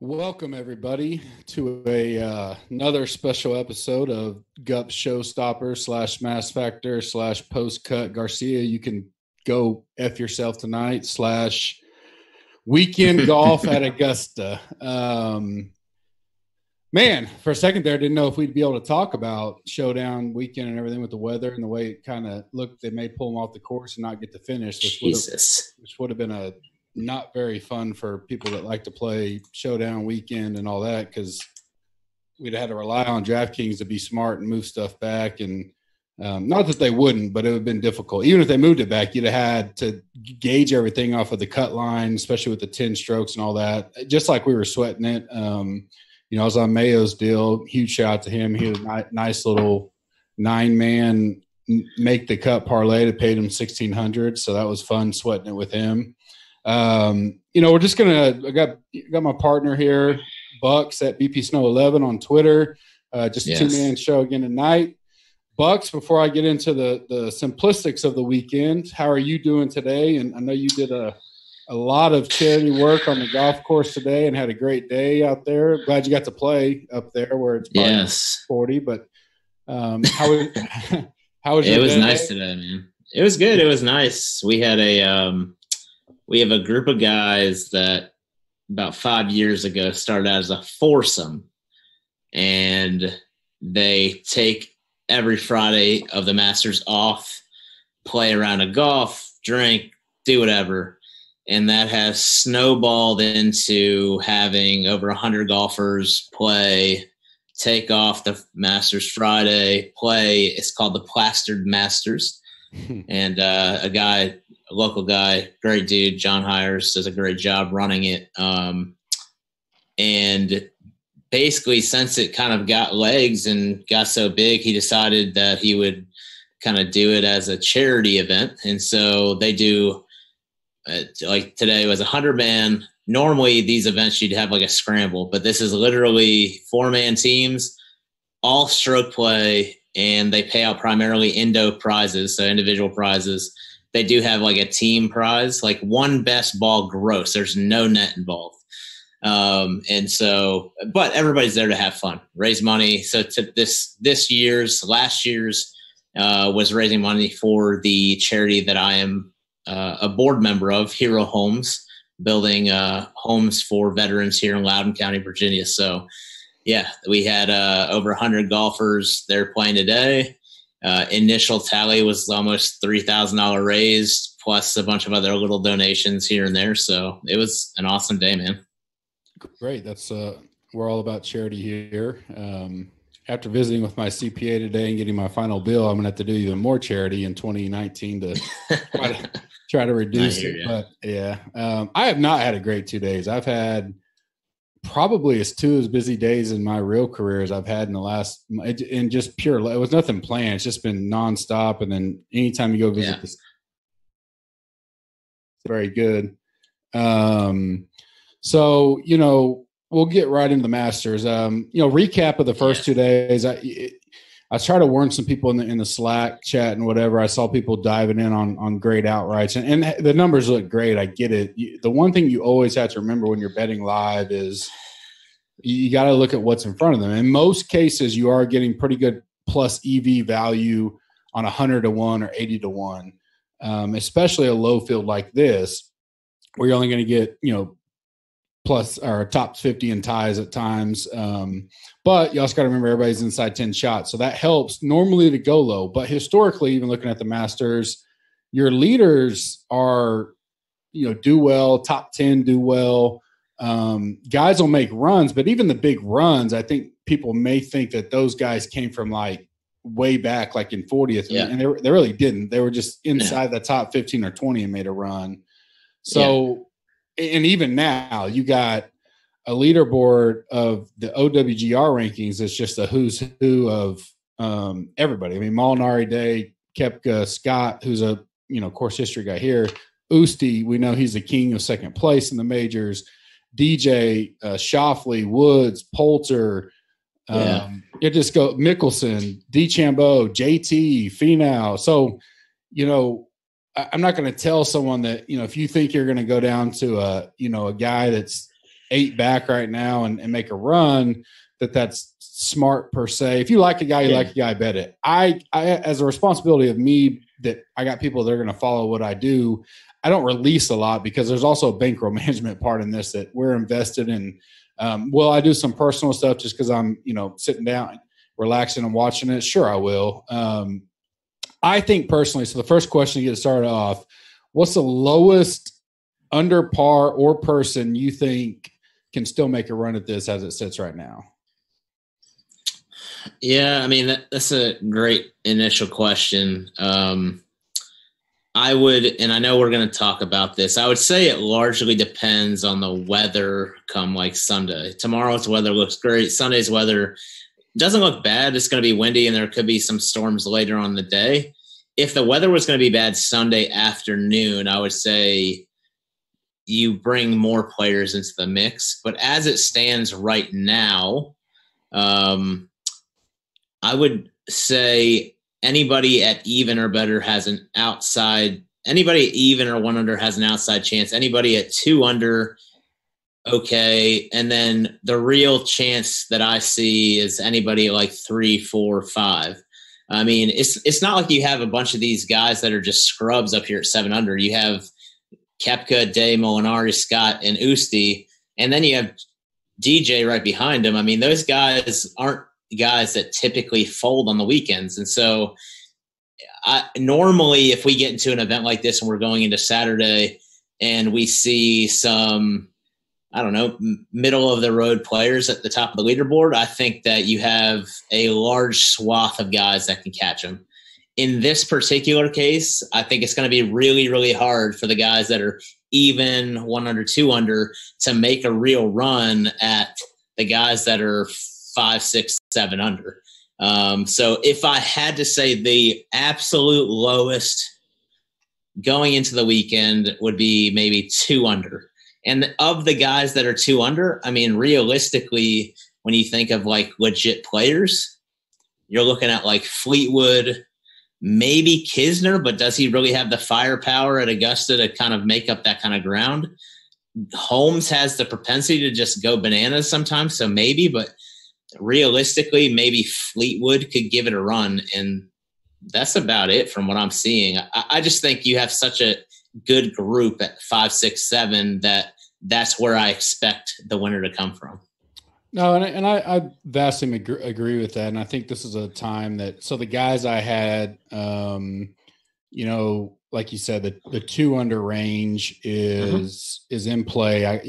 Welcome everybody to another special episode of GUP Showstopper slash SmashFactor slash Post Cut Garcia. You can go F yourself tonight slash weekend golf at Augusta. Man, for a second there, I didn't know if we'd be able to talk about Showdown weekend and everything with the weather and the way it kind of looked. They may pull them off the course and not get to finish, which would have been a not very fun for people that like to play Showdown weekend and all that, because we'd have had to rely on DraftKings to be smart and move stuff back. And not that they wouldn't, but it would have been difficult. Even if they moved it back, you'd have had to gauge everything off of the cut line, especially with the 10 strokes and all that, just like we were sweating it. I was on Mayo's deal. Huge shout out to him. He had a nice little 9-man make the cut parlay that paid him $1,600. So that was fun sweating it with him. We're just I got my partner here, Bucks at BP Snow 11 on Twitter. Just a 2-man show again tonight. Bucks, before I get into the simplistics of the weekend, how are you doing today? And I know you did a lot of charity work on the golf course today and had a great day out there. Glad you got to play up there where it's probably 40, but how was your day? It was nice today, man. It was good. It was nice. We had we have a group of guys that about 5 years ago started out as a foursome, and they take every Friday of the Masters off, play a round of golf, drink, do whatever. And that has snowballed into having over 100 golfers play, take off the Masters Friday, play. It's called the Plastered Masters. And a local guy, great dude, John Hires, does a great job running it. And basically, since it kind of got legs and got so big, he decided that he would kind of do it as a charity event. And so they do, like today was 100-man. Normally, these events, you'd have like a scramble, but this is literally 4-man teams, all stroke play, and they pay out primarily indo prizes, so individual prizes. They do have like a team prize, like one best ball gross. There's no net involved. But everybody's there to have fun, raise money. So to last year's was raising money for the charity that I am a board member of, Hero Homes, building homes for veterans here in Loudoun County, Virginia. So yeah, we had over 100 golfers there playing today. Initial tally was almost $3,000 raised, plus a bunch of other little donations here and there. So it was an awesome day, man. Great. That's we're all about charity here. After visiting with my CPA today and getting my final bill, I'm gonna have to do even more charity in 2019 to try to reduce it. But yeah, I have not had a great 2 days. I've had probably as busy days in my real career as I've had in the last, and just pure, it was nothing planned. It's just been nonstop. And then anytime you go visit this, very good. So, we'll get right into the Masters. Recap of the first 2 days. I try to warn some people in the Slack chat and whatever. I saw people diving in on great outrights, and the numbers look great. I get it. The one thing you always have to remember when you're betting live is you got to look at what's in front of them. In most cases, you are getting pretty good plus EV value on 100 to 1 or 80 to 1, especially a low field like this, where you're only going to get plus or top 50 in ties at times. But you also got to remember everybody's inside 10 shots. So that helps normally to go low. But historically, even looking at the Masters, your leaders are, do well, top 10 do well. Guys will make runs, but even the big runs, I think people may think that those guys came from like way back, like in 40th. Yeah. And they really didn't. They were just inside the top 15 or 20 and made a run. So, and even now, you got a leaderboard of the OWGR rankings. It's just a who's who of everybody. I mean, Molinari, Day, Koepka, Scott, who's a course history guy here. Usti, we know he's the king of second place in the majors. DJ, Shoffley, Woods, Poulter. You just go Mickelson, DeChambeau, JT, Finau. So, I'm not going to tell someone that, if you think you're going to go down to a guy that's 8 back right now and make a run, that's smart per se. If you like a guy, you like a guy, bet it. I as a responsibility of me, that I got people that are going to follow what I do, I don't release a lot because there's also a bankroll management part in this that we're invested in. I do some personal stuff just because I'm, sitting down, relaxing and watching it. Sure, I will. I think personally, so the first question to get started off, what's the lowest under par or person you think can still make a run at this as it sits right now? Yeah, I mean, that's a great initial question. I would, and I know we're going to talk about this, I would say it largely depends on the weather come like Sunday. Tomorrow's weather looks great. Sunday's weather doesn't look bad. It's going to be windy and there could be some storms later on the day. If the weather was going to be bad Sunday afternoon, I would say you bring more players into the mix. But as it stands right now, I would say anybody at even or better has an outside. Anybody at even or 1 under has an outside chance. Anybody at 2 under, okay. And then the real chance that I see is anybody at like 3, 4, 5. I mean, it's not like you have a bunch of these guys that are just scrubs up here at 7 under. You have Koepka, Day, Molinari, Scott, and Usti, and then you have DJ right behind him. I mean, those guys aren't guys that typically fold on the weekends. And so normally if we get into an event like this and we're going into Saturday and we see some, I don't know, middle of the road players at the top of the leaderboard, I think that you have a large swath of guys that can catch them. In this particular case, I think it's going to be really, really hard for the guys that are even 1 under, 2 under to make a real run at the guys that are 5, 6, 7 under. So if I had to say the absolute lowest going into the weekend would be maybe 2 under. And of the guys that are 2 under, I mean, realistically, when you think of like legit players, you're looking at like Fleetwood, maybe Kisner, but does he really have the firepower at Augusta to kind of make up that kind of ground? Holmes has the propensity to just go bananas sometimes, so maybe, but realistically, maybe Fleetwood could give it a run, and that's about it from what I'm seeing. I just think you have such a good group at 5, 6, 7 that's where I expect the winner to come from. No, and I vastly agree with that, and I think this is a time that – so the guys I had, like you said, the 2 under range is in play.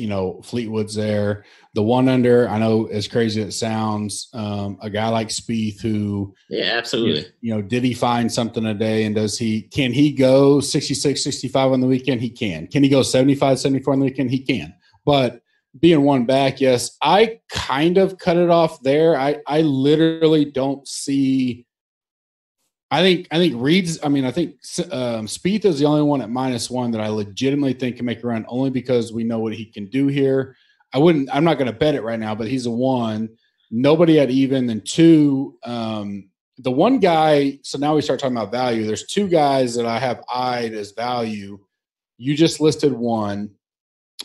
Fleetwood's there. The 1 under, I know as crazy as it sounds, a guy like Spieth who – yeah, absolutely. Did he find something today, and can he go 66, 65 on the weekend? He can. Can he go 75, 74 on the weekend? He can. But being 1 back, yes, I kind of cut it off there. I literally don't see – I think Reed's. I think Spieth is the only one at -1 that I legitimately think can make a run, only because we know what he can do here. I'm not going to bet it right now, but he's a 1. Nobody at even, and 2. The one guy. So now we start talking about value. There's 2 guys that I have eyed as value. You just listed 1,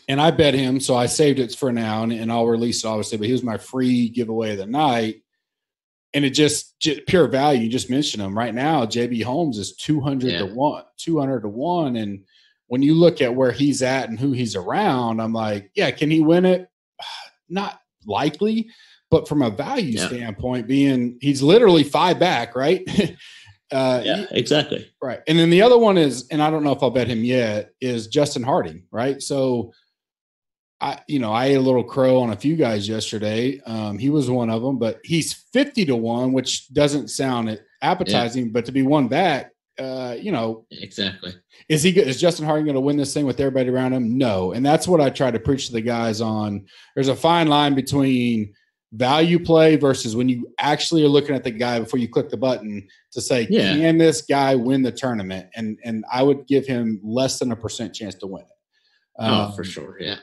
and I bet him. So I saved it for now, and I'll release it obviously. But he was my free giveaway of the night. And it just pure value. You just mentioned him right now. JB Holmes is 200 to 1, 200 to 1. And when you look at where he's at and who he's around, I'm like, yeah, can he win it? Not likely, but from a value standpoint, he's literally 5 back, right? Exactly. Right. And then the other one is, and I don't know if I'll bet him yet, is Justin Harding, right? So I ate a little crow on a few guys yesterday. He was one of them, but he's 50 to 1, which doesn't sound appetizing, but to be 1 back, exactly. Is Justin Harding going to win this thing with everybody around him? No. And that's what I try to preach to the guys on. There's a fine line between value play versus when you actually are looking at the guy before you click the button to say, can this guy win the tournament? And I would give him less than 1% chance to win it. For sure. Yeah.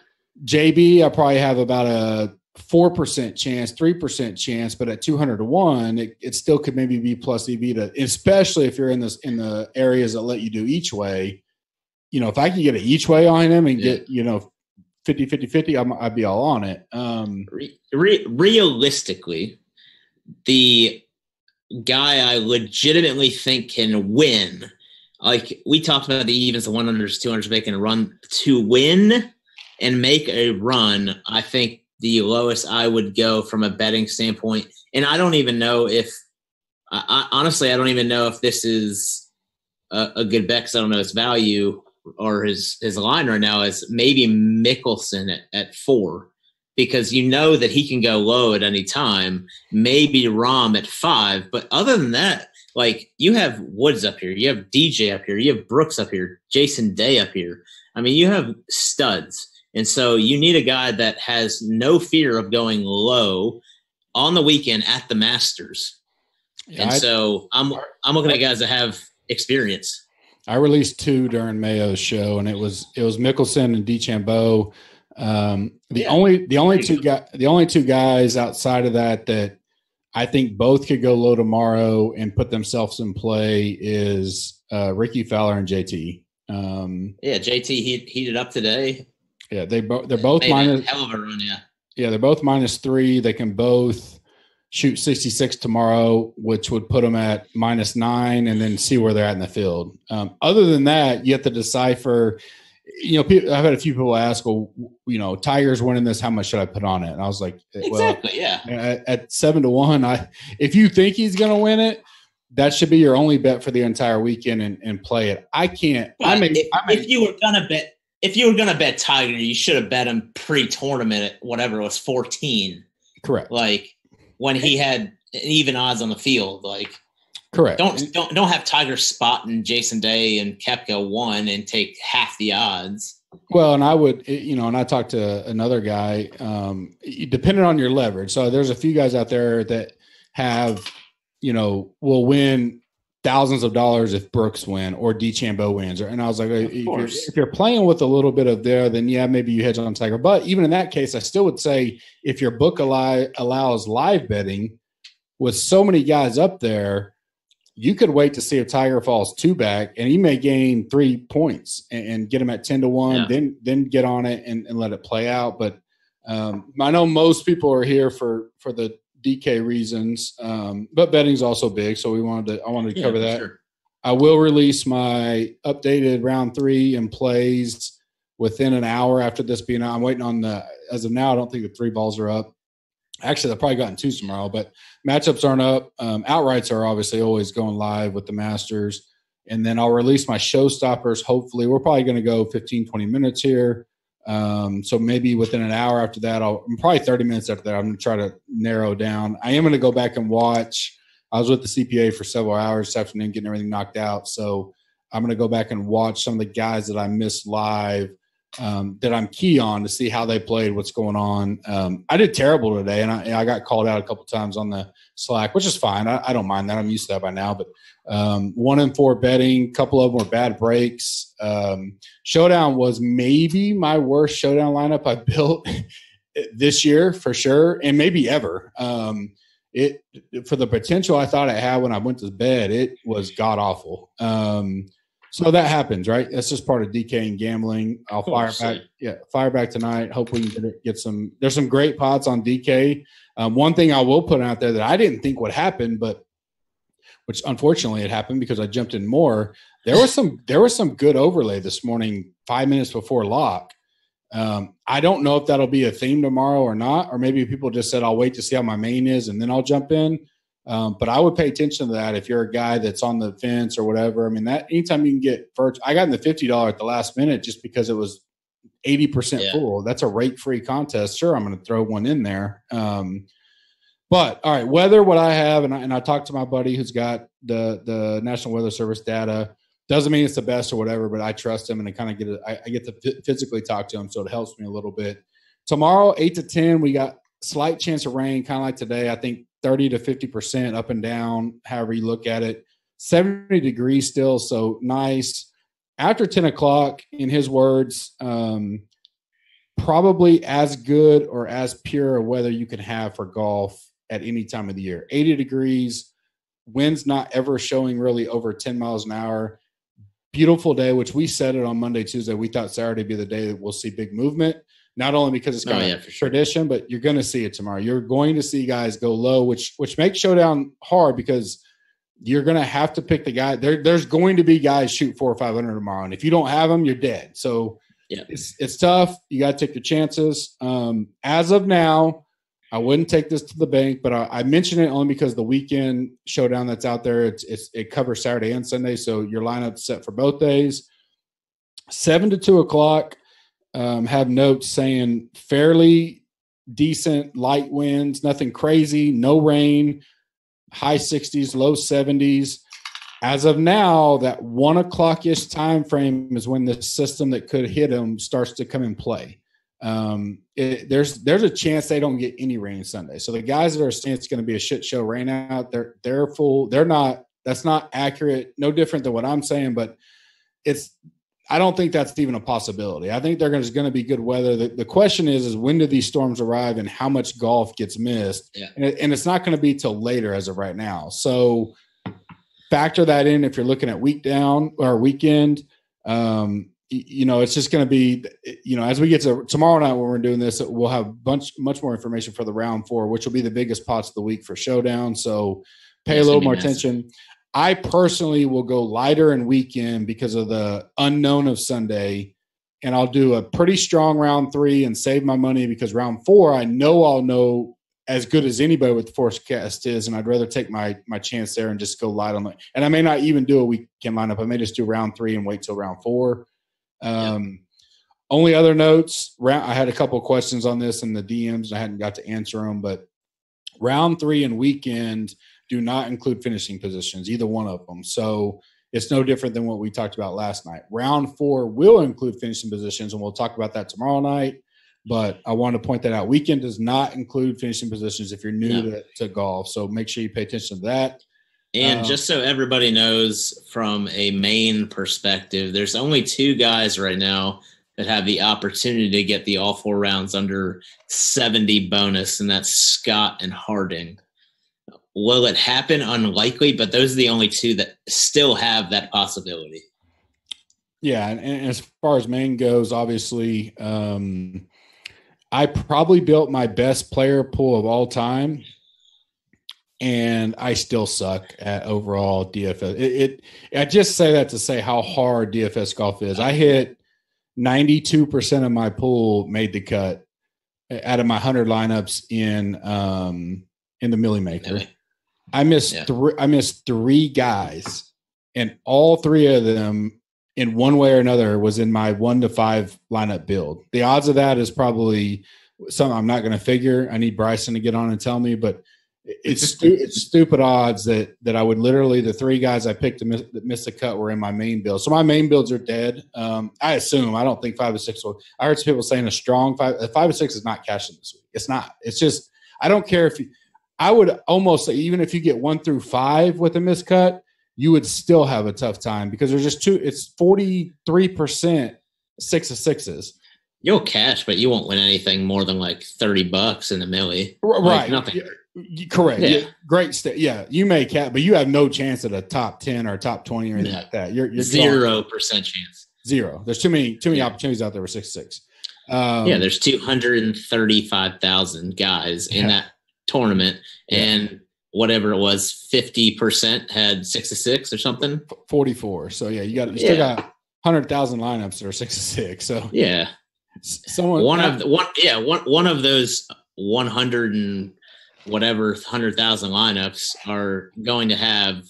JB, I probably have about a 4% chance, 3% chance, but at 200 to 1, it still could maybe be plus EV to, especially if you're in the areas that let you do each way. If I can get an each way on him and get, 50 50, I'd be all on it. Realistically, the guy I legitimately think can win, like we talked about the evens, the 100s, 200s making a run to win and make a run. I think the lowest I would go from a betting standpoint, and I don't even know if honestly, I don't even know if this is a good bet because I don't know his value or his line right now is maybe Mickelson at 4, because you know that he can go low at any time. Maybe Rahm at 5, but other than that, like you have Woods up here, you have DJ up here, you have Brooks up here, Jason Day up here. I mean, you have studs, and so you need a guy that has no fear of going low on the weekend at the Masters. And so I'm looking at guys that have experience. I released 2 during Mayo's show, and it was Mickelson and DeChambeau. The only two guys outside of that I think both could go low tomorrow and put themselves in play is Ricky Fowler and JT. JT heated up today. Yeah, they're both minus hell of a run. Yeah, they're both -3. They can both shoot 66 tomorrow, which would put them at -9, and then see where they're at in the field. Other than that, you have to decipher. I've had a few people ask, well, Tiger's winning this. How much should I put on it? And I was like, exactly, yeah. At 7-1, if you think he's going to win it, that should be your only bet for the entire weekend and play it. I can't. If you were gonna bet Tiger, you should have bet him pre-tournament at whatever it was 14. Correct. Like when he had even odds on the field. Like correct. Don't have Tiger spotting Jason Day and Koepka 1 and take half the odds. Well, and I would, and I talked to another guy, depending on your leverage. So there's a few guys out there that have, will win thousands of dollars if Brooks win or DeChambeau wins. And I was like, if you're playing with a little bit of there, then yeah, maybe you hedge on Tiger. But even in that case, I still would say if your book allows live betting with so many guys up there, you could wait to see if Tiger falls 2 back, and he may gain 3 points and get him at 10-1, then get on it and let it play out. But I know most people are here for the DK reasons, but betting's also big, so I wanted to cover that. Sure. I will release my updated round 3 and plays within an hour after this being out. I'm waiting on as of now, I don't think the 3 balls are up. Actually, they'll probably gotten 2 tomorrow, but matchups aren't up. Outrights are obviously always going live with the Masters. And then I'll release my showstoppers. Hopefully, we're probably going to go 15, 20 minutes here. So maybe within an hour after that, probably 30 minutes after that, I'm going to try to narrow down. I am going to go back and watch. I was with the CPA for several hours this afternoon, getting everything knocked out. So I'm going to go back and watch some of the guys that I missed live that I'm key on to see how they played, what's going on. I did terrible today, and I got called out a couple times on the Slack, which is fine. I don't mind that. I'm used to that by now. But 1-4 betting, couple of them were bad breaks. Showdown was maybe my worst showdown lineup I built this year for sure, and maybe ever. It for the potential I thought it had when I went to bed, it was god awful. So that happens, right? That's just part of DK and gambling. I'll fire back. Yeah, fire back tonight. Hope we can get some. There's some great pots on DK. One thing I will put out there that I didn't think would happen, but which unfortunately it happened because I jumped in more. There was some good overlay this morning, 5 minutes before lock. I don't know if that'll be a theme tomorrow or not, or maybe people just said I'll wait to see how my main is and then I'll jump in. But I would pay attention to that if you're a guy that's on the fence or whatever. I mean, that anytime you can get first, I got in the $50 at the last minute just because it was 80% full. That's a rate-free contest. Sure, I'm going to throw one in there. But all right, weather, what I have, and I talked to my buddy who's got the National Weather Service data. Doesn't mean it's the best or whatever, but I trust him and I get to physically talk to him, so it helps me a little bit. Tomorrow, 8 to 10, we got slight chance of rain, kind of like today. I think 30 to 50% up and down, however you look at it. 70 degrees still, so nice. After 10 o'clock, in his words, probably as good or as pure a weather you can have for golf at any time of the year. 80 degrees, winds not ever showing really over 10 miles an hour. Beautiful day, which we said it on Monday, Tuesday. We thought Saturday would be the day that we'll see big movement. not only because it's kind of tradition, but you're going to see it tomorrow. You're going to see guys go low, which makes Showdown hard because you're going to have to pick the guy. There's going to be guys shoot 400 or 500 tomorrow, and if you don't have them, you're dead. So it's tough. You got to take your chances. As of now, I wouldn't take this to the bank, but I mention it only because the weekend showdown that's out there, it covers Saturday and Sunday, so your lineup's set for both days. 7 to 2 o'clock, have notes saying fairly decent light winds, nothing crazy, no rain, high 60s, low 70s. As of now, that 1 o'clock-ish time frame is when the system that could hit them starts to come in play. There's a chance they don't get any rain Sunday. So the guys that are saying it's going to be a shit show rain out, they're full. They're not. That's not accurate. No different than what I'm saying, but I don't think that's even a possibility. I think there's going to be good weather. The question is when do these storms arrive and how much golf gets missed? Yeah. And it's not going to be till later as of right now. So factor that in if you're looking at week down or weekend. It's just going to be, as we get to tomorrow night when we're doing this, we'll have much more information for the round 4, which will be the biggest pots of the week for Showdown. So pay a little more attention. I personally will go lighter in weekend because of the unknown of Sunday, and I'll do a pretty strong round 3 and save my money because round 4, I know I'll know as good as anybody with the forecast is, and I'd rather take my chance there and just go light on it. And I may not even do a weekend lineup. I may just do round 3 and wait till round 4. Only other notes, I had a couple of questions on this in the DMs and I hadn't got to answer them, but round 3 and weekend do not include finishing positions, either one of them. So it's no different than what we talked about last night. Round 4 will include finishing positions, and we'll talk about that tomorrow night. But I want to point that out. Weekend does not include finishing positions if you're new to golf. So make sure you pay attention to that. And just so everybody knows from a main perspective, there's only 2 guys right now that have the opportunity to get the all 4 rounds under 70 bonus, and that's Scott and Harding. Will it happen? Unlikely, but those are the only 2 that still have that possibility. Yeah, and as far as main goes, obviously, I probably built my best player pool of all time, and I still suck at overall DFS. I just say that to say how hard DFS golf is. I hit 92% of my pool made the cut out of my 100 lineups in the Millie Maker. Really? I missed 3 guys, and all 3 of them in one way or another was in my 1 to 5 lineup build. The odds of that is probably something I'm not going to figure. I need Bryson to get on and tell me, but it's stupid odds that I would literally, the 3 guys I picked that missed the cut were in my main build. So my main builds are dead. I assume, I don't think 5 or 6 will. I heard some people saying a strong 5 or 6 is not cashing this week. It's not. It's just, I don't care if you, I would almost say even if you get 1 through 5 with a miscut, you would still have a tough time because there's just it's 43% 6 of 6s. You'll cash, but you won't win anything more than like $30 in the millie. Right. Like nothing. Yeah, correct. Yeah. Great. You may cash, but you have no chance at a top 10 or a top 20 or anything like that. You're 0% chance. 0. There's too many opportunities out there with 6-6. There's 235,000 guys in that tournament, and whatever it was, 50% had 6-6 or something. 44. So you still got 100,000 lineups that are 6-6. So one of those 100 and whatever 100,000 lineups are going to have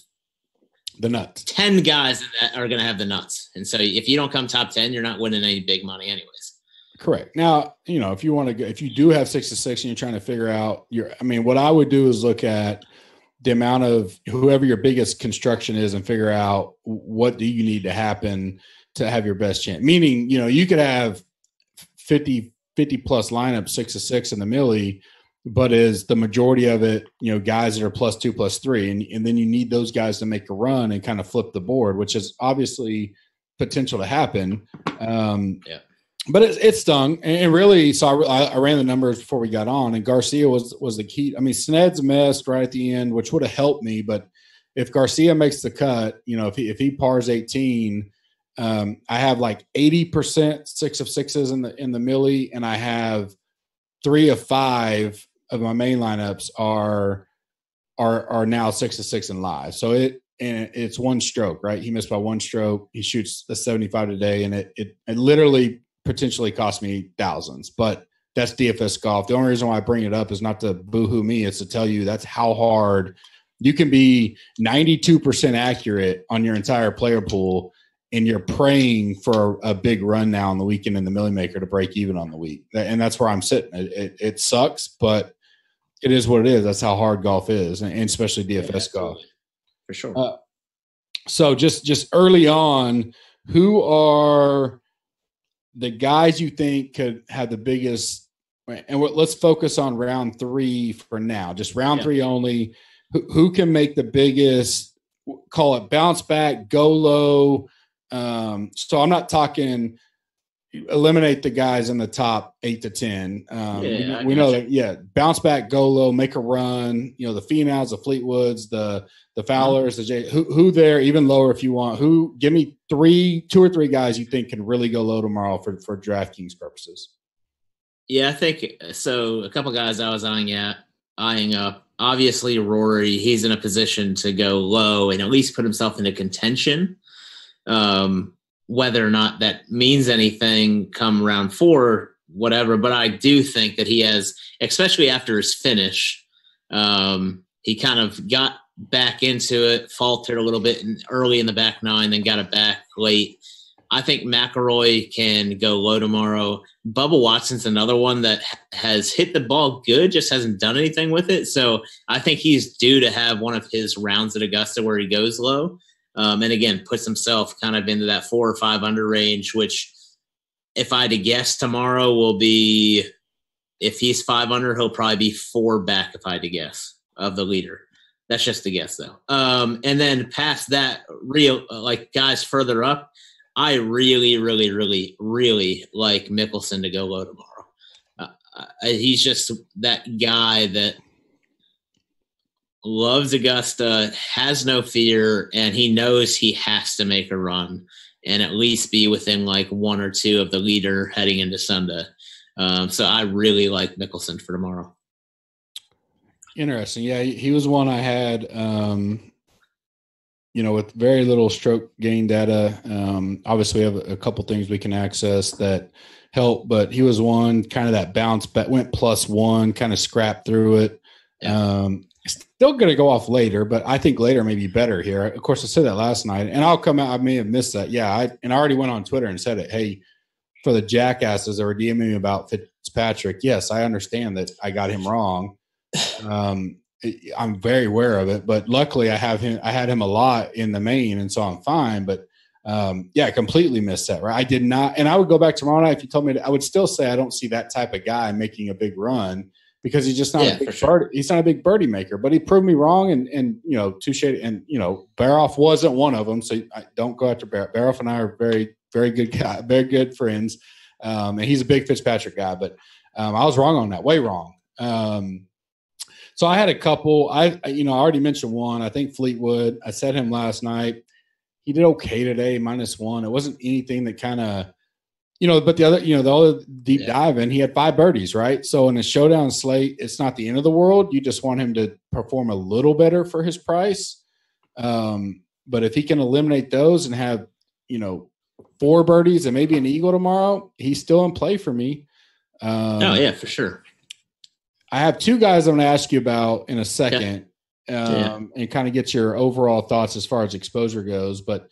the nuts. 10 guys that are going to have the nuts, and so if you don't come top 10, you're not winning any big money anyways. Correct. Now, if you want to go, if you do have 6-6 and you're trying to figure out what I would do is look at the amount of whoever your biggest construction is and figure out what do you need to happen to have your best chance. Meaning, you could have 50 plus lineups 6-6 in the millie, but is the majority of it, guys that are +2, +3, and then you need those guys to make a run and kind of flip the board, which is obviously potential to happen. But it stung, and really, so I ran the numbers before we got on, and Garcia was the key. I mean, Sned's missed right at the end, which would have helped me, but if Garcia makes the cut, if he pars 18, I have like 80% 6 of 6s in the millie, and I have 3 of 5 of my main lineups are now 6 of 6 in live. So it's one stroke, right? He missed by one stroke. He shoots a 75 today, and it literally potentially cost me thousands. But that's DFS golf. The only reason why I bring it up is not to boohoo me. It's to tell you that's how hard you can be 92% accurate on your entire player pool, and you're praying for a big run now on the weekend in the Millie Maker to break even on the week. And that's where I'm sitting. It sucks, but it is what it is. That's how hard golf is, and especially DFS golf. For sure. So just early on, who are the guys you think could have the biggest – and let's focus on round 3 for now, just round 3 only. Who can make the biggest, call it bounce back, go low? So I'm not talking eliminate the guys in the top 8 to 10. We know that, bounce back, go low, make a run. You know, the Finauds, the Fleetwoods, the Fowlers, the J. Who there, even lower if you want. Who? Give me 2 or 3 guys you think can really go low tomorrow for DraftKings purposes. Yeah, I think so. A couple guys I was eyeing up. Obviously, Rory, he's in a position to go low and at least put himself into contention. Whether or not that means anything come round 4, whatever. But I do think that he has, especially after his finish, he kind of got back into it, faltered a little bit early in the back 9, then got it back late. I think McIlroy can go low tomorrow. Bubba Watson's another one that has hit the ball good, just hasn't done anything with it. So I think he's due to have one of his rounds at Augusta where he goes low. And again, puts himself kind of into that 4 or 5 under range, which if I had to guess tomorrow will be, if he's 5 under, he'll probably be 4 back if I had to guess of the leader. That's just a guess though. And then past that, like guys further up, I really, really, really, really like Mickelson to go low tomorrow. He's just that guy that loves Augusta, has no fear, and he knows he has to make a run and at least be within like 1 or 2 of the leader heading into Sunday. So I really like Mickelson for tomorrow. Interesting. Yeah, he was one I had, with very little stroke gain data. Obviously, we have a couple things we can access that help, but he was one kind of that bounce back, went +1, kind of scrapped through it. Yeah. Still going to go off later, but I think later may be better here. Of course, I said that last night, and I'll come out. I may have missed that. Yeah, I already went on Twitter and said it. Hey, for the jackasses that were DMing me about Fitzpatrick, yes, I understand that I got him wrong. I'm very aware of it, but luckily I had him a lot in the main, and so I'm fine. But I completely missed that. Right, I did not, and I would go back tomorrow night if you told me. I would still say I don't see that type of guy making a big run because he's just not a big birdie. He's not a big birdie maker. But he proved me wrong, and touche. And Baroff wasn't one of them, so I don't go after Baroff. Baroff and I are very, very good guy, very good friends, and he's a big Fitzpatrick guy. But I was wrong on that, way wrong. So I had a couple. I already mentioned one. I think Fleetwood. I said him last night. He did okay today, -1. It wasn't anything that kind of, but the other deep dive in, he had 5 birdies, right? So in a showdown slate, it's not the end of the world. You just want him to perform a little better for his price. But if he can eliminate those and have, 4 birdies and maybe an eagle tomorrow, he's still in play for me. For sure. I have 2 guys I'm going to ask you about in a second, and kind of get your overall thoughts as far as exposure goes. But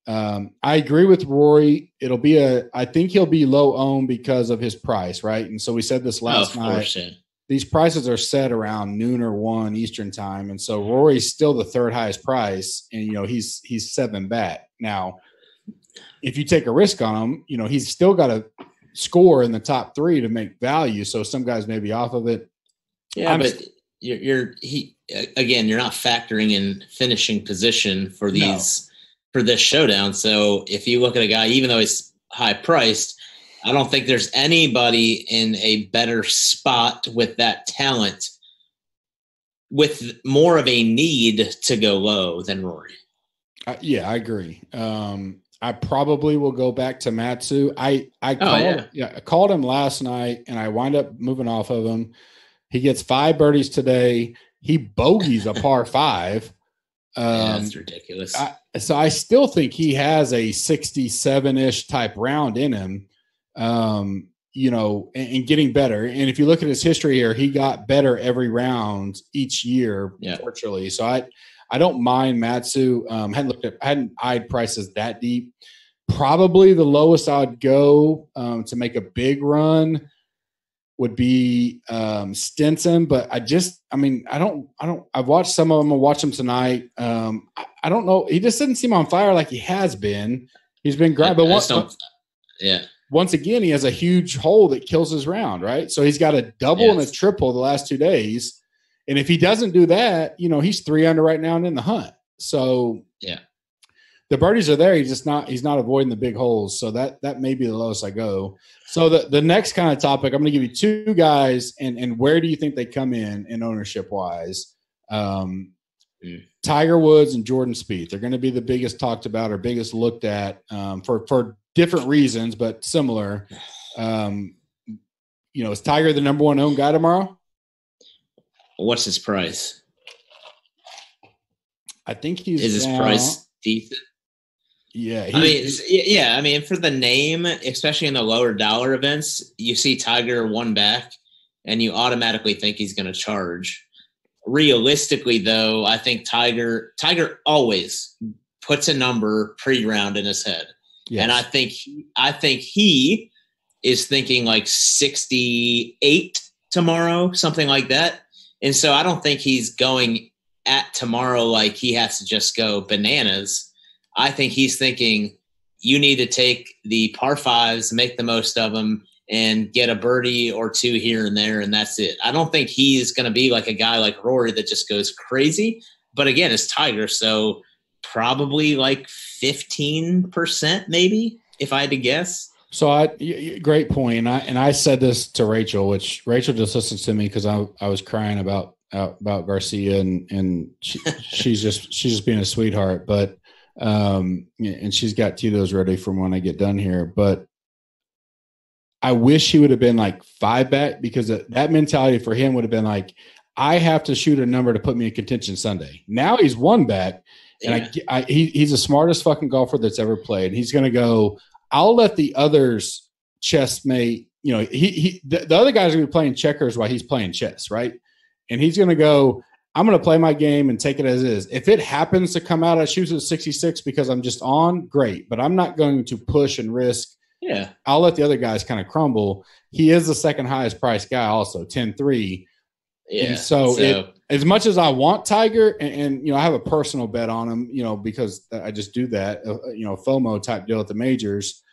I agree with Rory. I think he'll be low owned because of his price, right? And so we said this last night. Course, yeah. These prices are set around noon or 1 Eastern time, and so Rory's still the 3rd highest price, and he's 7 back. Now, if you take a risk on him, he's still got to score in the top 3 to make value. So some guys may be off of it. Yeah, but you're not factoring in finishing position for these for this showdown. So if you look at a guy, even though he's high priced, I don't think there's anybody in a better spot with that talent, with more of a need to go low than Rory. I agree. I probably will go back to Matsu. I called him last night, and I wind up moving off of him. He gets 5 birdies today. He bogeys a par 5. That's ridiculous. So I still think he has a 67-ish type round in him, and getting better. And if you look at his history here, he got better every round each year, virtually. So I don't mind Matsu. Hadn't eyed prices that deep. Probably the lowest I'd go to make a big run would be Stinson, but I've watched some of them. I'll watch them tonight. I don't know. He just doesn't seem on fire like he has been. He's been great, but once again, he has a huge hole that kills his round, right? So he's got a double and a triple the last 2 days. And if he doesn't do that, he's 3 under right now and in the hunt. So the birdies are there. He's not avoiding the big holes. So that may be the lowest I go. So the next kind of topic, I'm going to give you 2 guys, and where do you think they come in ownership wise? Tiger Woods and Jordan Spieth. They're going to be the biggest talked about or biggest looked at for different reasons, but similar. Is Tiger the number 1 owned guy tomorrow? What's his price? I think he's his price decent? Yeah. I mean, for the name, especially in the lower dollar events, you see Tiger 1 back and you automatically think he's going to charge. Realistically, though, I think Tiger always puts a number pre-round in his head. Yes. And I think he is thinking like 68 tomorrow, something like that. And so I don't think he's going at tomorrow like he has to just go bananas. I think he's thinking you need to take the par 5s, make the most of them, and get a birdie or 2 here and there, and that's it. I don't think he's going to be like a guy like Rory that just goes crazy. But again, it's Tiger, so probably like 15% maybe, if I had to guess. So great point. And I said this to Rachel, which Rachel just listens to me because I was crying about Garcia, and she's just being a sweetheart. But and she's got Tito's ready from when I get done here. But I wish he would have been like 5 back, because that mentality for him would have been like, I have to shoot a number to put me in contention Sunday. Now he's 1 back, and he's the smartest fucking golfer that's ever played. He's going to go, I'll let the others chessmate. The other guys are going to be playing checkers while he's playing chess, right? And he's going to go, I'm going to play my game and take it as is. If it happens to come out, I shoot at 66 because I'm just on, great. But I'm not going to push and risk. Yeah. I'll let the other guys kind of crumble. He is the second highest priced guy also, 10-3. Yeah. And so as much as I want Tiger, and I have a personal bet on him, because I just do that, FOMO type deal at the majors.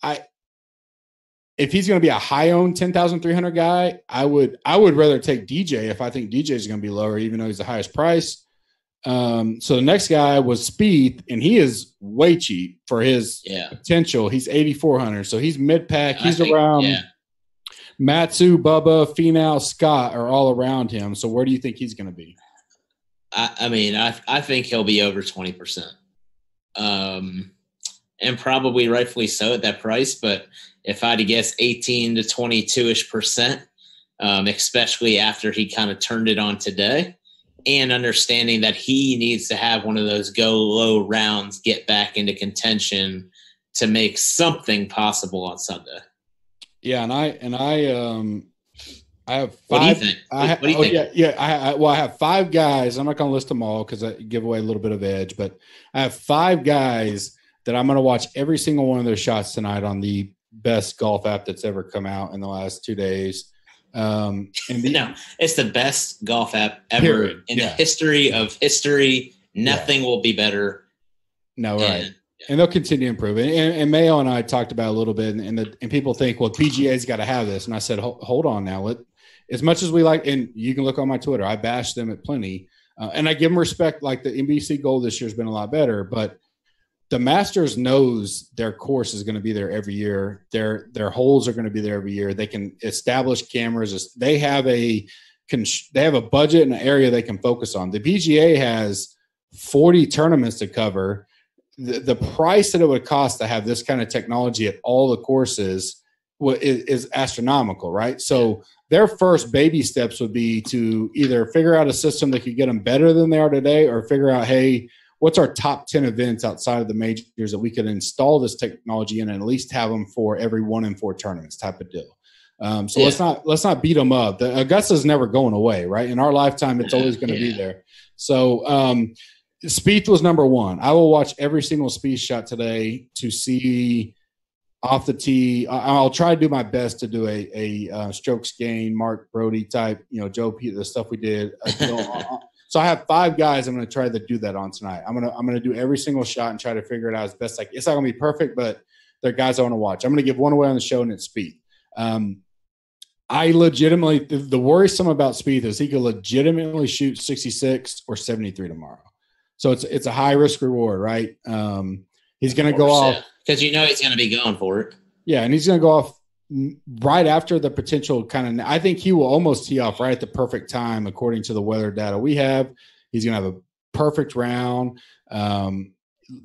If he's going to be a high owned 10,300 guy, I would rather take DJ if I think DJ is going to be lower, even though he's the highest price. So the next guy was Spieth, and he is way cheap for his potential. He's 8,400, so he's mid pack. He's around. Matsu, Bubba, Finau, Scott are all around him. So where do you think he's going to be? I think he'll be over 20%, and probably rightfully so at that price. But if I had to guess, 18 to 22%, especially after he kind of turned it on today, and understanding that he needs to have one of those go low rounds, get back into contention to make something possible on Sunday. Yeah, and I have 5. What do you think? What do you think? I have 5 guys. I'm not going to list them all because I give away a little bit of edge, but I have 5 guys that I'm going to watch every single one of their shots tonight on the best golf app that's ever come out in the last 2 days. It's the best golf app ever in the history of history. Nothing will be better. No, right. And they'll continue to improve. And Mayo and I talked about it a little bit, and people think, well, PGA's got to have this. And I said, hold on now. As much as we like, and you can look on my Twitter, I bash them at plenty. And I give them respect. Like the NBC Gold this year has been a lot better, but the Masters knows their course is going to be there every year. Their holes are going to be there every year. They can establish cameras. They have a budget and an area they can focus on. The PGA has 40 tournaments to cover. the price that it would cost to have this kind of technology at all the courses is astronomical, right? So their first baby steps would be to either figure out a system that could get them better than they are today, or figure out, hey, what's our top 10 events outside of the majors that we could install this technology in and at least have them for every 1 in 4 tournaments type of deal. Let's not beat them up. The Augusta's never going away, right? In our lifetime, it's always going to be there. So Spieth was number 1. I will watch every single Spieth shot today to see off the tee. I'll try to do my best to do a strokes gain, Mark Brody type, Joe Pete, the stuff we did. So I have 5 guys I'm going to try to do that on tonight. I'm going to do every single shot and try to figure it out as best I can. It's not going to be perfect, but they're guys I want to watch. I'm going to give one away on the show, and it's Spieth. I legitimately, the worrisome about Spieth is he could legitimately shoot 66 or 73 tomorrow. So it's a high risk reward, right? He's going to go off because he's going to be going for it. Yeah, and he's going to go off right after the potential kind of. I think he will almost tee off right at the perfect time, according to the weather data we have. He's going to have a perfect round.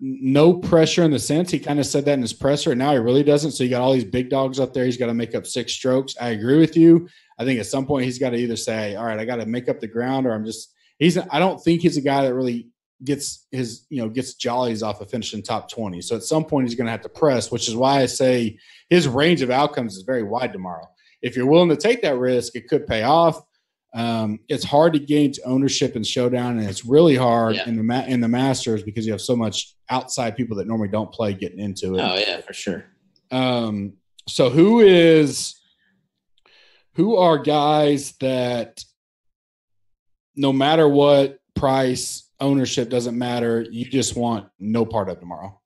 No pressure in the sense he kind of said that in his presser, and now he really doesn't. So you got all these big dogs up there. He's got to make up 6 strokes. I agree with you. I think at some point he's got to either say, all right, I got to make up the ground, or I don't think he's a guy that really gets jollies off of finishing top 20. So at some point he's going to have to press, which is why I say his range of outcomes is very wide tomorrow. If you're willing to take that risk, it could pay off. It's hard to gauge ownership in Showdown, and it's really hard in the Masters because you have so much outside people that normally don't play getting into it. Oh yeah, for sure. So who are guys that no matter what price, ownership doesn't matter, you just want no part of tomorrow?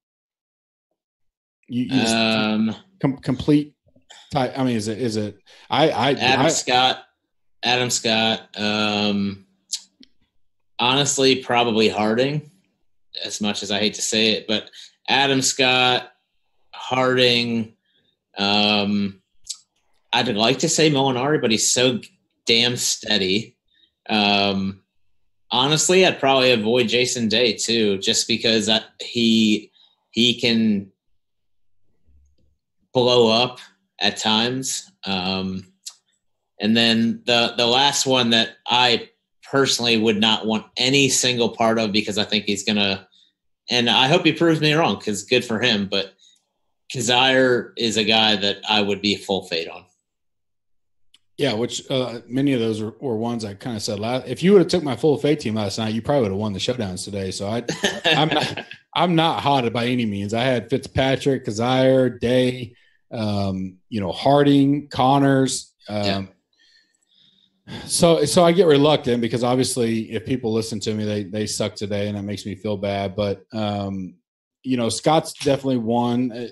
You just complete. I mean, is it? Adam Scott. Honestly, probably Harding, as much as I hate to say it, but Adam Scott, Harding. I'd like to say Molinari, but he's so damn steady. Honestly, I'd probably avoid Jason Day too, just because he can blow up at times. And then the last one that I personally would not want any single part of, because I think he's going to – and I hope he proves me wrong because good for him, but Kazire is a guy that I would be full fade on. Yeah, which many of those were ones I kind of said last. If you would have took my full fade team last night, you probably would have won the showdowns today. So I'm not hot by any means. I had Fitzpatrick, Kazire, Day, Harding, Connors. So I get reluctant because obviously if people listen to me, they suck today, and that makes me feel bad. But Scott's definitely one.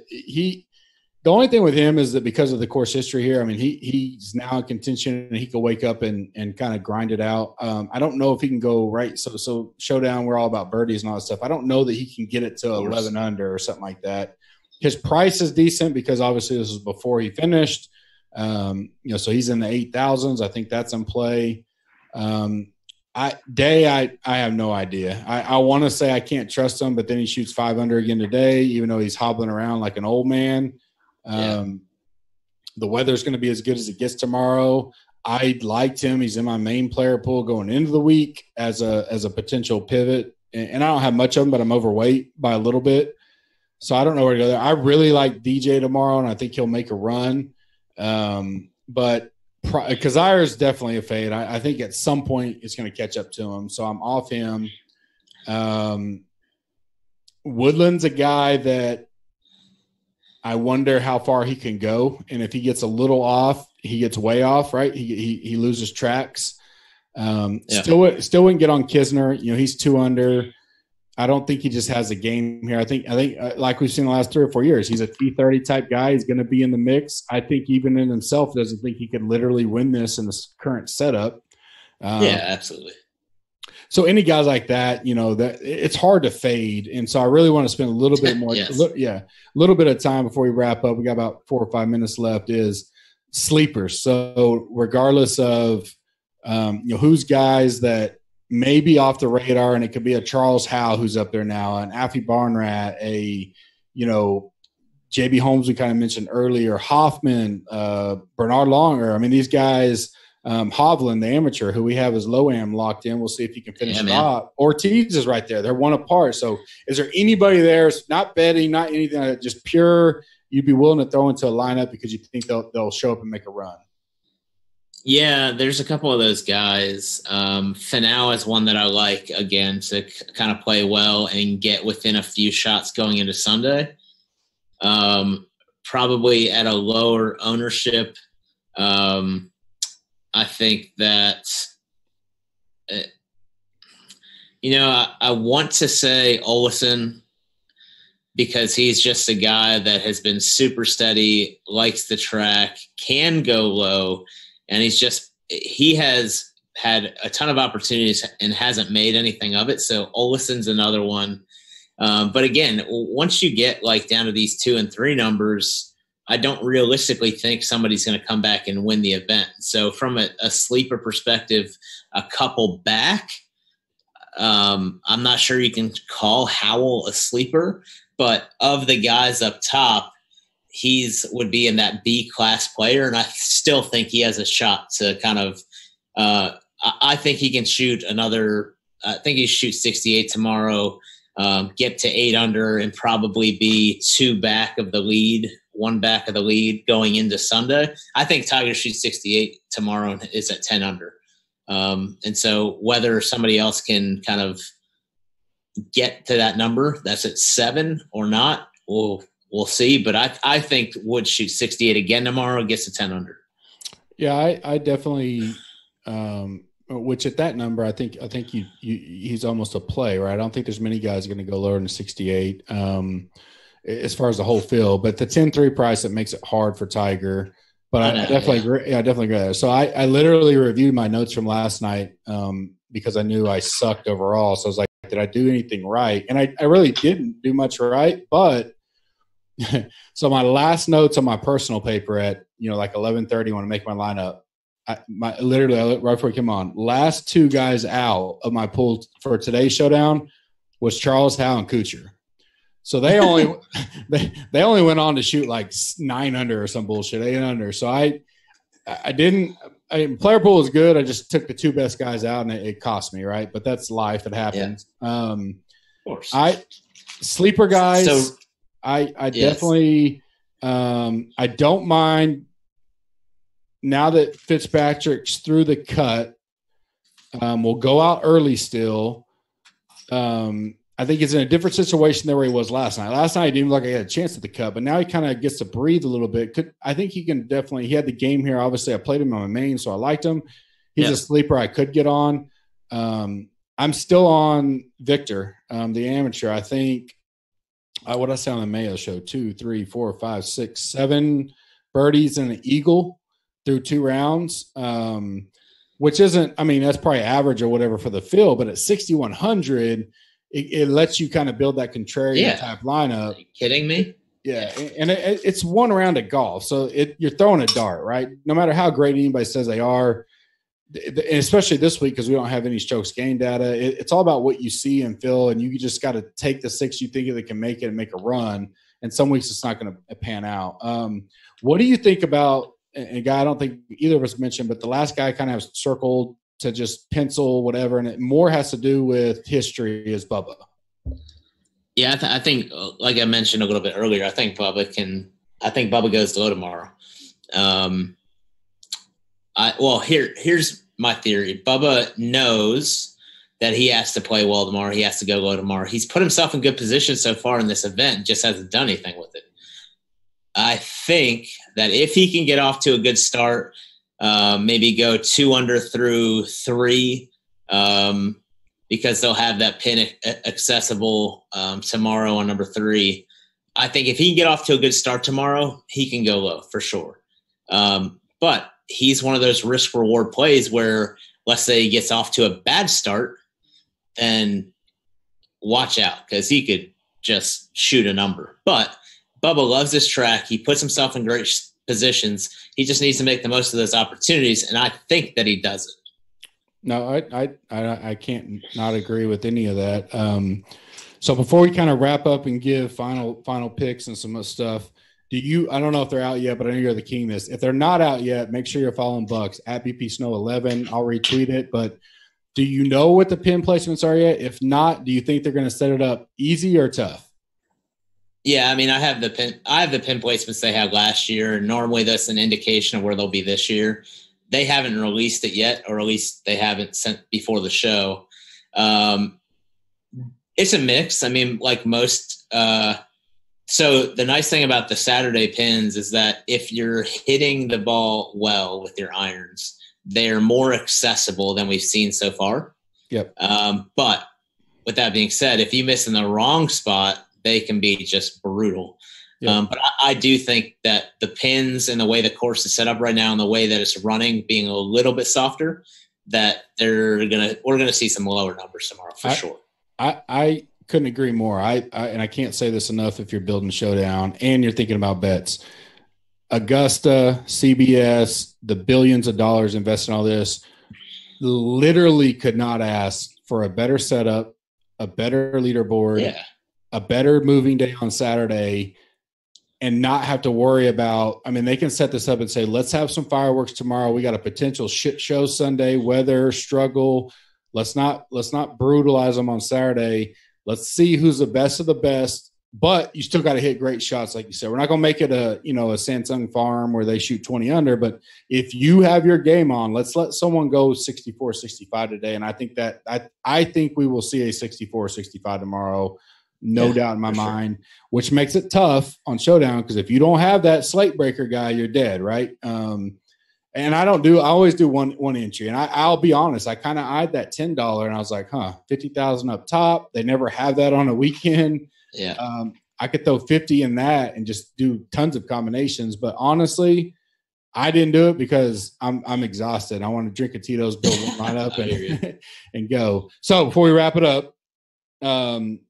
The only thing with him is that because of the course history here, I mean, he's now in contention and he can wake up and kind of grind it out. I don't know if he can go right. So Showdown, we're all about birdies and all that stuff. I don't know that he can get it to 11 under or something like that. His price is decent because obviously this was before he finished. So he's in the 8,000s. I think that's in play. I have no idea. I want to say I can't trust him, but then he shoots 5 under again today, even though he's hobbling around like an old man. The weather's going to be as good as it gets tomorrow. I liked him. He's in my main player pool going into the week as a potential pivot. And I don't have much of him, but I'm overweight by a little bit. So I don't know where to go there. I really like DJ tomorrow, and I think he'll make a run. But Kazire is definitely a fade. I think at some point it's going to catch up to him. So I'm off him. Woodland's a guy that I wonder how far he can go. And if he gets a little off, he gets way off, right? He loses tracks. Still wouldn't get on Kisner. He's 2 under. I don't think he just has a game here. I think like we've seen the last 3 or 4 years, he's a T30 type guy. He's going to be in the mix. I think even in himself doesn't think he could literally win this in this current setup. Absolutely. So any guys like that, that it's hard to fade. And so I really want to spend a little bit more, a little bit of time before we wrap up. We got about 4 or 5 minutes left is sleepers. So regardless of, who's guys that maybe off the radar, and it could be a Charles Howe who's up there now, an Affy Barnrat, JB Holmes we kind of mentioned earlier, Hoffman, Bernard Longer. I mean, these guys, Hovland, the amateur, who we have as Loam locked in. We'll see if he can finish top. Ortiz is right there. They're one apart. So is there anybody there, not betting, not anything, just pure, you'd be willing to throw into a lineup because you think they'll show up and make a run? Yeah, there's a couple of those guys. Finau is one that I like, again, to kind of play well and get within a few shots going into Sunday. Probably at a lower ownership. I think that, I want to say Olesen because he's just a guy that has been super steady, likes the track, can go low, and he has had a ton of opportunities and hasn't made anything of it. So Olesen's another one. But again, once you get down to these 2 and 3 numbers, I don't realistically think somebody's going to come back and win the event. So from a sleeper perspective, a couple back, I'm not sure you can call Howell a sleeper, but of the guys up top, would be in that B class player. And I still think he has a shot to kind of, I think he can shoot I think he shoots 68 tomorrow. Get to 8 under and probably be 2 back of the lead, 1 back of the lead going into Sunday. I think Tiger shoots 68 tomorrow and is at 10 under. And so whether somebody else can kind of get to that number that's at 7 or not, we'll see. But I think Wood shoots 68 again tomorrow, gets to 10 under. Yeah, I definitely which at that number, I think he's almost a play, right? I don't think there's many guys going to go lower than 68 as far as the whole field. But the 10-3 price, it makes it hard for Tiger. But I definitely agree. Yeah, I definitely agree there. So I literally reviewed my notes from last night because I knew I sucked overall. So I was like, did I do anything right? And I really didn't do much right. But so my last notes on my personal paper at 11:30 when I make my lineup, literally right before we came on, last 2 guys out of my pool for today's showdown was Charles Howe and Kuchar. So they only they only went on to shoot 9 under or some bullshit, 8 under. So I didn't. Player pool is good. I just took the 2 best guys out and it cost me, right? But that's life. It happens. Yeah. Of course. Sleeper guys. So, I definitely I don't mind. Now that Fitzpatrick's through the cut, we'll go out early still. I think he's in a different situation than where he was last night. Last night, he didn't even look like he had a chance at the cut, but now he kind of gets to breathe a little bit. I think he can definitely – he had the game here. Obviously, I played him on my main, so I liked him. He's a sleeper I could get on. I'm still on Victor, the amateur. I think what did I say on the Mayo show? 2, 3, 4, 5, 6, 7 birdies and an eagle through 2 rounds, which isn't – I mean, that's probably average or whatever for the field, but at 6,100 – it lets you kind of build that contrarian type lineup. Are you kidding me? Yeah, and it's 1 round of golf, so you're throwing a dart, right? No matter how great anybody says they are, and especially this week because we don't have any strokes gain data, it's all about what you see and feel, and you just got to take the 6 you think that can make it and make a run, and some weeks it's not going to pan out. What do you think about – and a guy I don't think either of us mentioned, but the last guy kind of has circled – to just pencil whatever, and it more has to do with history is Bubba. Yeah, I think, like I mentioned a little bit earlier, I think Bubba goes low tomorrow. Here's my theory. Bubba knows that he has to play well tomorrow. He has to go low tomorrow. He's put himself in good position so far in this event, just hasn't done anything with it. I think that if he can get off to a good start, maybe go 2 under through 3 because they'll have that pin accessible tomorrow on number 3. I think if he can get off to a good start tomorrow, he can go low for sure. But he's one of those risk reward plays where let's say he gets off to a bad start, then watch out because he could just shoot a number. But Bubba loves this track. He puts himself in great positions. He just needs to make the most of those opportunities, and I think that he does No, I can't not agree with any of that. So before we kind of wrap up and give final picks and some stuff, I don't know if they're out yet, but I know you're the king of this. If they're not out yet, make sure you're following Bucks at BP Snow 11. I'll retweet it. But do you know what the pin placements are yet? If not, do you think they're going to set it up easy or tough? Yeah, I mean, I have the pin placements they had last year. Normally, that's an indication of where they'll be this year. They haven't released it yet, or at least they haven't sent before the show. It's a mix. I mean, like most. So the nice thing about the Saturday pins is that if you're hitting the ball well with your irons, they're more accessible than we've seen so far. Yep. But with that being said, if you miss in the wrong spot, they can be just brutal. Yep. But I do think that the pins and the way the course is set up right now and the way that it's running being a little bit softer, that we're gonna see some lower numbers tomorrow for sure. I couldn't agree more. And I can't say this enough if you're building Showdown and you're thinking about bets. Augusta, CBS, the billions of dollars invested in all this, literally could not ask for a better setup, a better leaderboard, a better moving day on Saturday, and not have to worry about, I mean, they can set this up and say, let's have some fireworks tomorrow. We got a potential shit show Sunday, weather, struggle. Let's not brutalize them on Saturday. Let's see who's the best of the best, but you still got to hit great shots. Like you said, we're not going to make it a Samsung farm where they shoot 20 under, but if you have your game on, let's let someone go 64, 65 today. And I think that I think we will see a 64, 65 tomorrow. No doubt in my mind, which makes it tough on Showdown because if you don't have that slate breaker guy, you're dead, right? And I always do one entry. And I'll be honest, I kind of eyed that $10 and I was like, 50,000 up top. They never have that on a weekend. Yeah. I could throw 50 in that and just do tons of combinations. But honestly, I didn't do it because I'm exhausted. I want to drink a Tito's, build one line up and go. So before we wrap it up,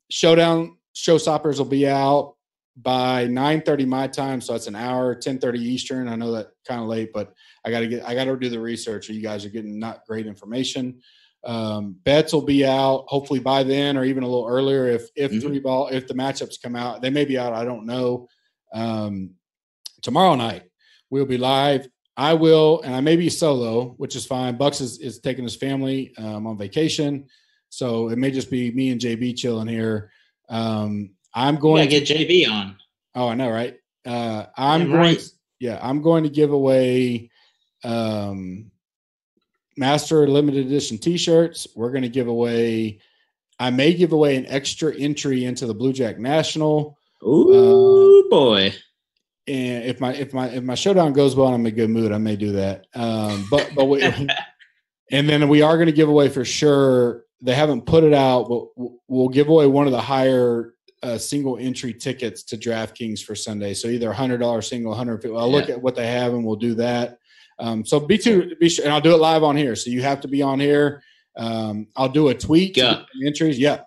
Showdown showstoppers will be out by 9:30 my time, so that's an hour, 10:30 Eastern. I know that kind of late, but I got to do the research. You guys are getting not great information. Bets will be out hopefully by then, or even a little earlier if if the matchups come out. They may be out. I don't know. Tomorrow night we'll be live. I will, and I may be solo, which is fine. Bucks is taking his family on vacation. So it may just be me and JB chilling here. I'm going to get JB on. Oh, I know, right? I'm going to give away Master Limited Edition T-shirts. We're going to give away. I may give away an extra entry into the Blue Jack National. Ooh, boy! And if my Showdown goes well, and I'm in a good mood, I may do that. But and then we are going to give away for sure. They haven't put it out, but we'll give away one of the higher single entry tickets to DraftKings for Sunday. So either $100 single, $150. I'll look at what they have and we'll do that. So be sure, and I'll do it live on here. So you have to be on here. I'll do a tweet to entries. Yeah.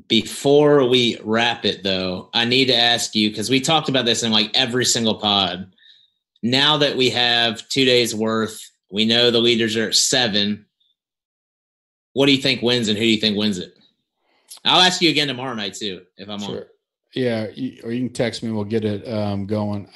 Before we wrap it, though, I need to ask you because we talked about this in like every single pod. Now that we have 2 days worth, we know the leaders are at 7. What do you think wins and who do you think wins it? I'll ask you again tomorrow night too, if I'm on. Yeah, or you can text me and we'll get it going.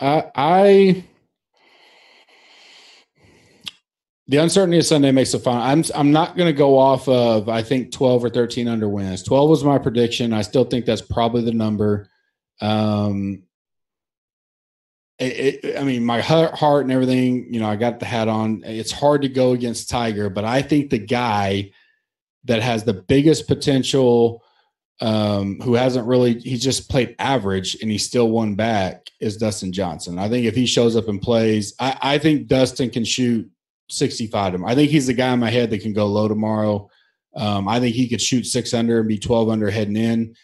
The uncertainty of Sunday makes it fun. I'm not going to go off of, I think, 12 or 13 under wins. 12 was my prediction. I still think that's probably the number. I mean, my heart and everything, I got the hat on. It's hard to go against Tiger, but I think the guy that has the biggest potential, who hasn't really, he's just played average and he still won back, is Dustin Johnson. I think if he shows up and plays, I think Dustin can shoot 65 to him. I think he's the guy in my head that can go low tomorrow. I think he could shoot 6 under and be 12 under heading in.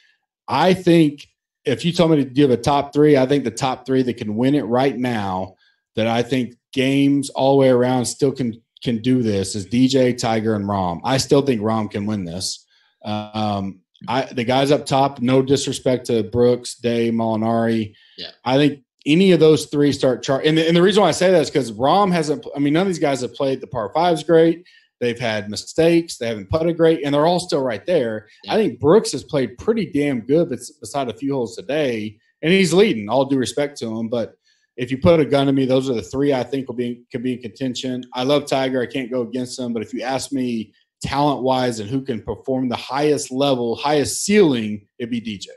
I think if you told me to give a top 3, I think the top 3 that can win it right now, that I think games all the way around still can do this, is DJ, Tiger, and Rahm. I still think Rahm can win this. The guys up top, no disrespect to Brooks, Day, Molinari. Yeah. I think any of those 3 start chart. And the reason why I say that is because Rahm hasn't – I mean, none of these guys have played the par 5s great. They've had mistakes. They haven't putted great, and they're all still right there. Yeah. I think Brooks has played pretty damn good beside a few holes today, and he's leading. All due respect to him, but if you put a gun to me, those are the three I think could be in contention. I love Tiger. I can't go against him, but if you ask me talent-wise and who can perform the highest level, highest ceiling, it'd be DJ.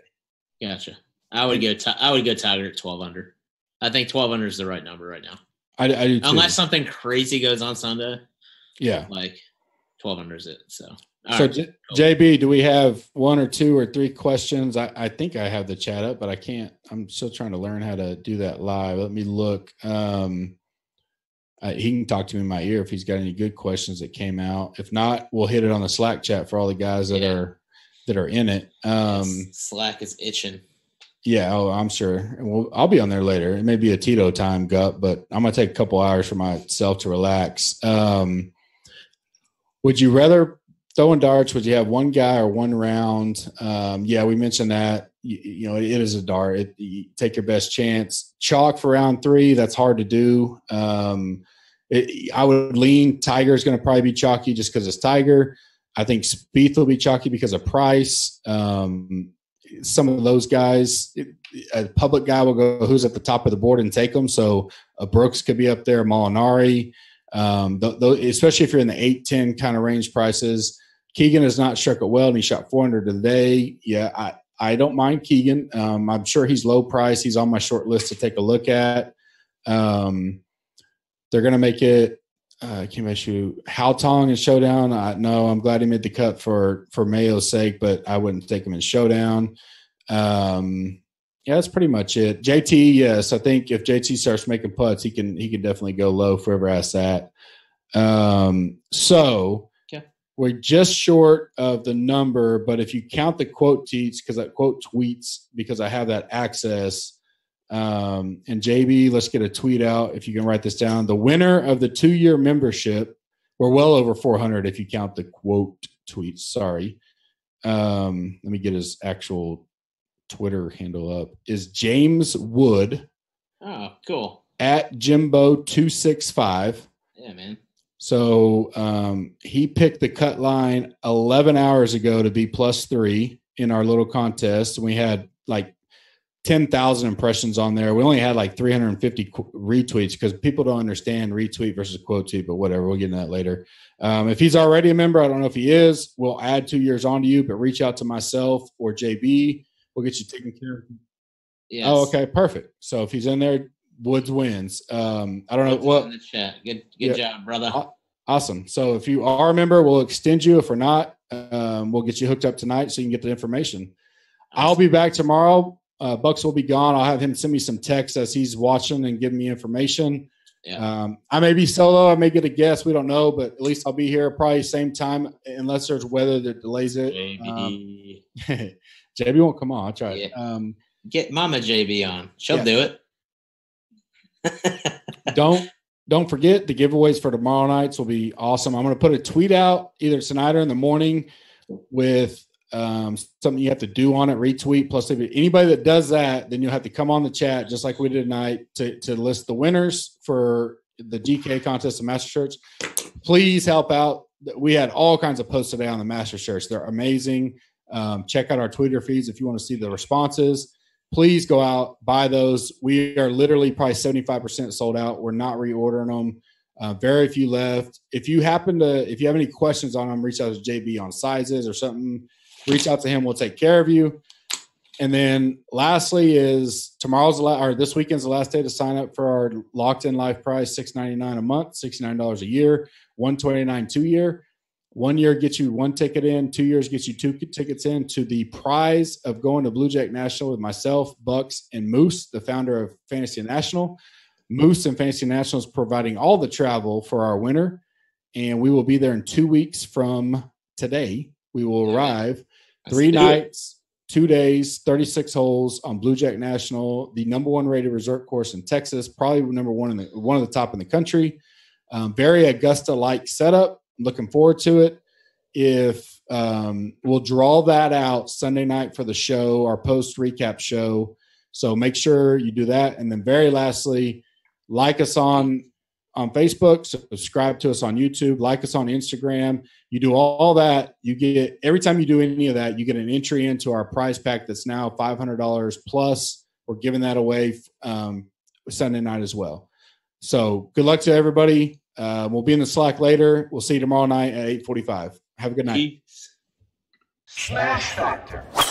Gotcha. I would go Tiger at 12 under. I think 12 under is the right number right now. I do too. Unless something crazy goes on Sunday. Yeah. Like 12 under is it. So, right. JB, do we have one or two or three questions? I think I have the chat up, but I can't. I'm still trying to learn how to do that live. Let me look. He can talk to me in my ear if he's got any good questions that came out. If not, we'll hit it on the Slack chat for all the guys that are in it. Slack is itching. Yeah, I'm sure. I'll be on there later. It may be a Tito time, Gut, but I'm going to take a couple hours for myself to relax. Would you rather throwing darts? Would you have one guy or one round? Yeah, we mentioned that. You know, it is a dart. You take your best chance. Chalk for round 3, that's hard to do. I would lean Tiger's going to probably be chalky just because it's Tiger. I think Spieth will be chalky because of price. Some of those guys, a public guy will go who's at the top of the board and take them. So Brooks could be up there, Molinari, especially if you're in the 8-10 kind of range prices. Keegan has not struck it well, and he shot 400 today. Yeah, I don't mind Keegan. I'm sure he's low price. He's on my short list to take a look at. They're going to make it Hao Tong and Showdown. No, I'm glad he made the cut for Mayo's sake, but I wouldn't take him in Showdown. Yeah, that's pretty much it. JT, yes, I think if JT starts making putts, he can definitely go low for whoever asks that. So we're just short of the number, but if you count the quote tweets, because I have that access. And JB, let's get a tweet out if you can write this down. The winner of the 2-year membership, we're well over 400 if you count the quote tweets. Sorry. Let me get his actual Twitter handle up. Is James Wood. Oh, cool. At Jimbo265. Yeah, man. So he picked the cut line 11 hours ago to be +3 in our little contest. And we had like 10,000 impressions on there. We only had like 350 retweets because people don't understand retweet versus quote tweet, but whatever. We'll get into that later. If he's already a member, I don't know if he is, we'll add 2 years on to you, but reach out to myself or JB. We'll get you taken care of. Yes. Oh, okay. Perfect. So if he's in there, Woods wins. I don't know. Well, in the chat. Good job, brother. Awesome. So if you are a member, we'll extend you. If we're not, we'll get you hooked up tonight so you can get the information. Awesome. I'll be back tomorrow. Bucks will be gone. I'll have him send me some text as he's watching and giving me information. Yeah. I may be solo. I may get a guest. We don't know, but at least I'll be here probably same time unless there's weather that delays it. JB won't come on. I'll try it. Get Mama JB on. She'll do it. Don't forget the giveaways for tomorrow nights will be awesome. I'm going to put a tweet out either tonight or in the morning with something you have to do on it, retweet. Plus, if anybody that does that, then you'll have to come on the chat just like we did tonight to list the winners for the GK contest and Master Shirts. Please help out. We had all kinds of posts today on the Master Shirts. They're amazing. Check out our Twitter feeds if you want to see the responses. Please go out, buy those. We are literally probably 75% sold out. We're not reordering them. Very few left. If you have any questions on them, reach out to JB on sizes or something. Reach out to him. We'll take care of you. And then lastly is this weekend's the last day to sign up for our locked in life price, $6.99 a month, $69 a year, $129 2 year. 1 year gets you 1 ticket in, 2 years gets you 2 tickets in to the prize of going to Blue Jack National with myself, Bucks, and Moose, the founder of Fantasy National. Moose and Fantasy National is providing all the travel for our winner, and we will be there in 2 weeks from today. We will arrive 3 nights, 2 days, 36 holes on Blue Jack National, the #1 rated resort course in Texas, probably one of the top in the country. Very Augusta-like setup. I'm looking forward to it. If we'll draw that out Sunday night for the show, our post recap show. So make sure you do that. And then very lastly, like us on on Facebook, subscribe to us on YouTube, like us on Instagram. You do all that, you get, every time you do any of that, you get an entry into our prize pack that's now $500 plus. We're giving that away Sunday night as well. So good luck to everybody. We'll be in the Slack later. We'll see you tomorrow night at 8:45. Have a good night. SmashFactor.